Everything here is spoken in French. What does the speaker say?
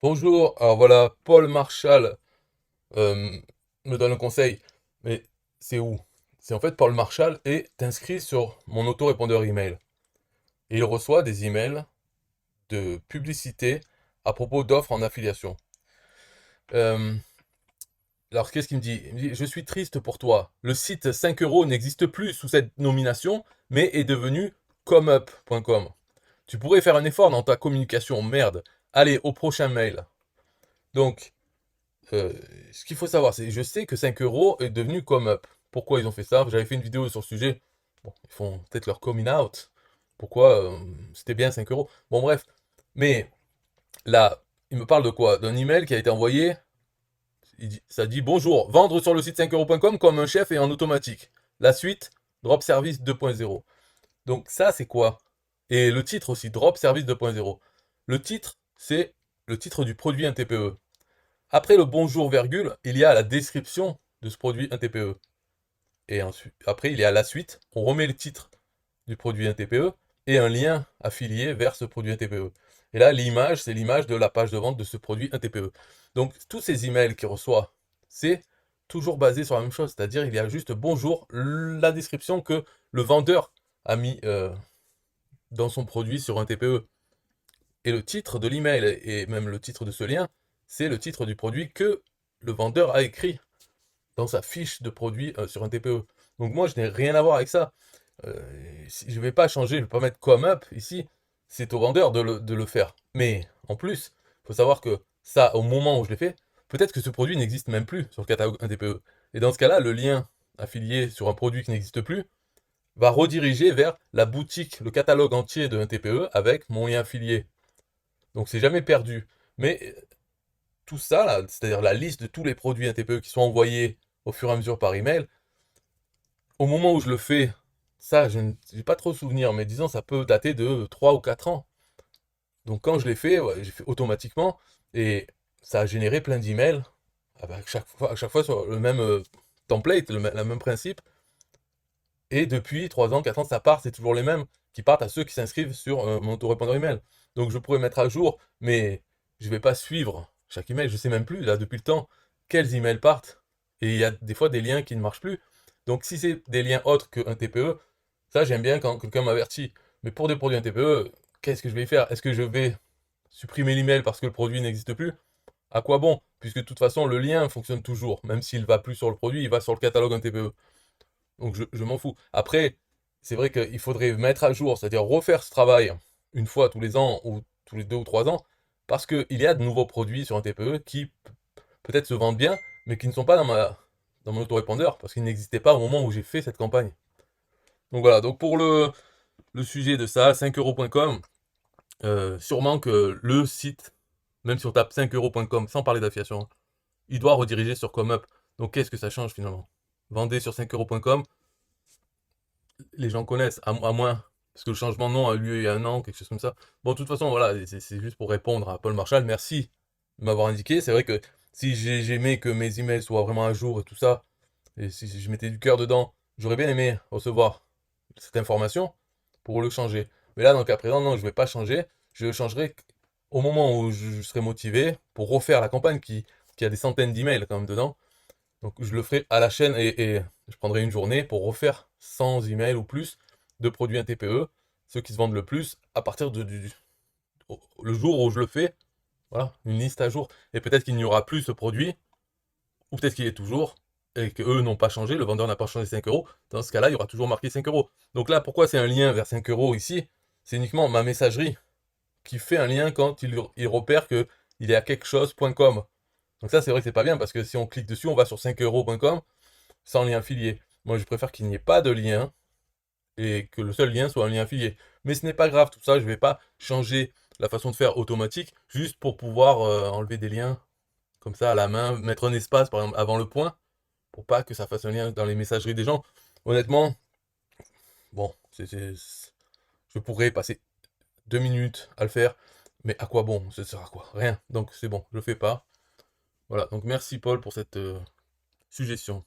Bonjour, alors voilà, Paul Marshall euh, me donne un conseil, mais c'est où? C'est en fait Paul Marshall est inscrit sur mon autorépondeur email et il reçoit des emails de publicité à propos d'offres en affiliation. Euh, alors qu'est-ce qu'il me dit? Il me dit, je suis triste pour toi. Le site 5 euros n'existe plus sous cette nomination, mais est devenu comeup.com. Tu pourrais faire un effort dans ta communication, merde. Allez, au prochain mail. Donc, Euh, ce qu'il faut savoir, c'est je sais que 5 euros est devenu Up. Pourquoi ils ont fait ça? J'avais fait une vidéo sur le sujet. Bon, ils font peut-être leur coming out. Pourquoi c'était bien 5 euros? Bon, bref. Mais là, il me parle de quoi? D'un email qui a été envoyé. Ça dit bonjour, vendre sur le site 5euros.com comme un chef et en automatique. La suite, Drop Service 2.0. Donc, ça, c'est quoi? Et le titre aussi, Drop Service 2.0. Le titre, c'est le titre du produit un TPE. Après le bonjour virgule, il y a la description de ce produit un TPE. Et ensuite, après, il y a la suite. On remet le titre du produit un TPE et un lien affilié vers ce produit un TPE. Et là, l'image, c'est l'image de la page de vente de ce produit un TPE. Donc, tous ces emails qu'il reçoit, c'est toujours basé sur la même chose. C'est-à-dire, il y a juste bonjour, la description que le vendeur a mis dans son produit sur un TPE. Et le titre de l'email et même le titre de ce lien, c'est le titre du produit que le vendeur a écrit dans sa fiche de produit sur un TPE. Donc moi, je n'ai rien à voir avec ça. Je ne vais pas changer, je ne vais pas mettre comme up ici. C'est au vendeur de le faire. Mais en plus, il faut savoir que ça, au moment où je l'ai fait, peut-être que ce produit n'existe même plus sur le catalogue un TPE. Et dans ce cas-là, le lien affilié sur un produit qui n'existe plus va rediriger vers la boutique, le catalogue entier de un TPE avec mon lien affilié. Donc c'est jamais perdu. Mais tout ça, là, c'est-à-dire la liste de tous les produits un TPE qui sont envoyés au fur et à mesure par email, au moment où je le fais, ça, je n'ai pas trop souvenir, mais disons, ça peut dater de 3 ou 4 ans. Donc quand je l'ai fait, ouais, j'ai fait automatiquement, et ça a généré plein d'emails, à chaque fois sur le même template, le même principe. Et depuis 3 ans, 4 ans, ça part, c'est toujours les mêmes qui partent à ceux qui s'inscrivent sur mon autorépondeur email. Donc je pourrais mettre à jour, mais je ne vais pas suivre chaque email. Je ne sais même plus, là, depuis le temps, quels emails partent. Et il y a des fois des liens qui ne marchent plus. Donc si c'est des liens autres qu'un TPE, ça j'aime bien quand quelqu'un m'avertit. Mais pour des produits un TPE, qu'est-ce que je vais faire? Est-ce que je vais supprimer l'email parce que le produit n'existe plus? À quoi bon? Puisque de toute façon, le lien fonctionne toujours. Même s'il ne va plus sur le produit, il va sur le catalogue un TPE. Donc je m'en fous. Après, c'est vrai qu'il faudrait mettre à jour, c'est-à-dire refaire ce travail une fois tous les ans ou tous les 2 ou 3 ans, parce qu'il y a de nouveaux produits sur un TPE qui peut-être se vendent bien, mais qui ne sont pas dans mon autorépondeur, parce qu'ils n'existaient pas au moment où j'ai fait cette campagne. Donc voilà, donc pour le sujet de ça, 5euros.com, sûrement que le site, même si on tape 5euros.com sans parler d'affiliation, il doit rediriger sur ComUp. Donc qu'est-ce que ça change finalement? Vendez sur 5euros.com, les gens connaissent, à moins, parce que le changement de nom a eu lieu il y a un an, quelque chose comme ça. Bon, de toute façon, voilà, c'est juste pour répondre à Paul Marshall. Merci de m'avoir indiqué. C'est vrai que si j'aimais que mes emails soient vraiment à jour et tout ça, et si je mettais du cœur dedans, j'aurais bien aimé recevoir cette information pour le changer. Mais là, dans le cas présent, non, je ne vais pas changer. Je le changerai au moment où je serai motivé pour refaire la campagne qui a des centaines d'emails quand même dedans. Donc je le ferai à la chaîne et je prendrai une journée pour refaire 100 emails ou plus de produits un TPE, ceux qui se vendent le plus, à partir le jour où je le fais, voilà, une liste à jour. Et peut-être qu'il n'y aura plus ce produit, ou peut-être qu'il est toujours, et qu'eux n'ont pas changé, le vendeur n'a pas changé 5 euros. Dans ce cas-là, il y aura toujours marqué 5 euros. Donc là, pourquoi c'est un lien vers 5 euros ici? C'est uniquement ma messagerie qui fait un lien quand il repère qu'il y a quelque chose.com. Donc ça, c'est vrai que c'est pas bien parce que si on clique dessus, on va sur 5euros.com sans lien affilié. Moi, je préfère qu'il n'y ait pas de lien et que le seul lien soit un lien affilié. Mais ce n'est pas grave, tout ça, je ne vais pas changer la façon de faire automatique juste pour pouvoir enlever des liens comme ça à la main, mettre un espace par exemple avant le point pour pas que ça fasse un lien dans les messageries des gens. Honnêtement, bon, je pourrais passer 2 minutes à le faire, mais à quoi bon? Ça sert à quoi? Rien. Donc c'est bon, je le fais pas. Voilà, donc merci Paul pour cette suggestion.